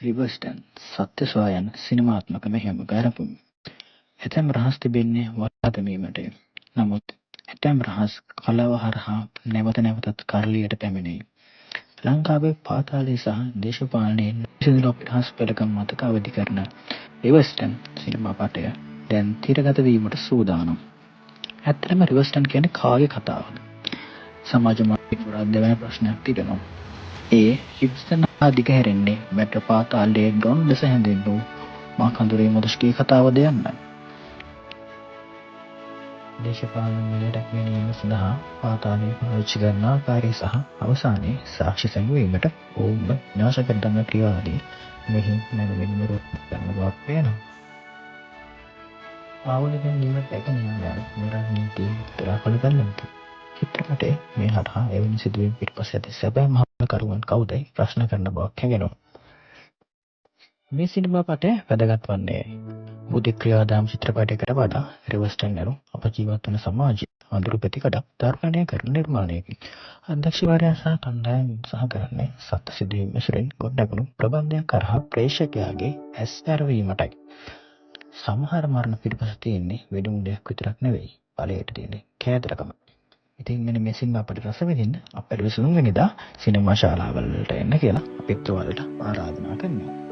රිවර්ස්ටන් සත්‍ය සොයන සිනමාත්මක මෙහෙයුමක ආරම්භය. ඇතැම් රහස් තිබෙන්නේ වටා දැමීමටය. නමුත් ඇතැම් රහස් කලාව හරහා නැවත නැවතත් කරලියට පැමිණේ. ලංකාවේ පාතාලයේ සහ දේශපාලනයේ සිදුවන අපහාස පෙළකම් මතක අවදි කරන රිවර්ස්ටන් සිනමාපටය දැන් තිරගත වීමට සූදානම්. ඇත්තටම රිවර්ස්ටන් කියන්නේ කාගේ කතාවද? සමාජ මාධ්‍ය පුරා දෙවන ප්‍රශ්නයක් තිබෙනවා. ඒ රිවර්ස්ටන් දිගහැරෙන්නේ මැට පාතාලයේ ඩොන් ලෙස හැඳින්වූ මා කඳුරේ මොදස්ගේ කතාවද යන්නයි. දේශපාලන මිලටක් ගැනීම සඳහා පාතාලය පාවිච්චි කරන ආකාරය සහ අවසානයේ සාක්ෂි සැඟවීමට ඔවුන්ව විනාශ කර දමන ක්‍රියාවලිය මෙහි මැනවින්ම රූප ගන්න බවක් පේනවා. ආවුලකින් නිමට එකනියම නිරන්තර දරාපල ගන්නට. චිත්‍රපටයේ මේ හරහා එවැනි සිදුවීම් පිටපස ඇති සැබෑ මහලකරුවන් කවුදයි ප්‍රශ්න කරන බවක් හැඟෙනවා. මේ සිනමාපටය වැදගත් වන්නේ බුද්ධ ක්‍රියාදාම චිත්‍රපටයකට වඩා රිවර්ස්ටන් යනු අප ජීවත් වන සමාජයේ අඳුරු පැතිකඩක් දර්ශනය කරන නිර්මාණයකි. අධ්‍යක්ෂවරයා සහ කණ්ඩායම උත්සාහ කරන්නේ සත්‍ය සිදුවීම් ඇසුරින් ගොඩනැගුණු ප්‍රබන්ධයක් කරහා ප්‍රේක්ෂකයාගේ ඇස් ඇරවීමටයි. සමහර මරණ පිටපස තියෙන්නේ වෙඩිමුඩයක් විතරක් නෙවෙයි. ඵලයට තියෙන්නේ කෑදරකම. ඉතින් මෙන්න මේ සිනමාපට රස විඳින්න අපේ 23 වෙනිදා සිනමා ශාලාවලට එන්න කියලා අපිත් ඔයාලට ආරාධනා කරනවා.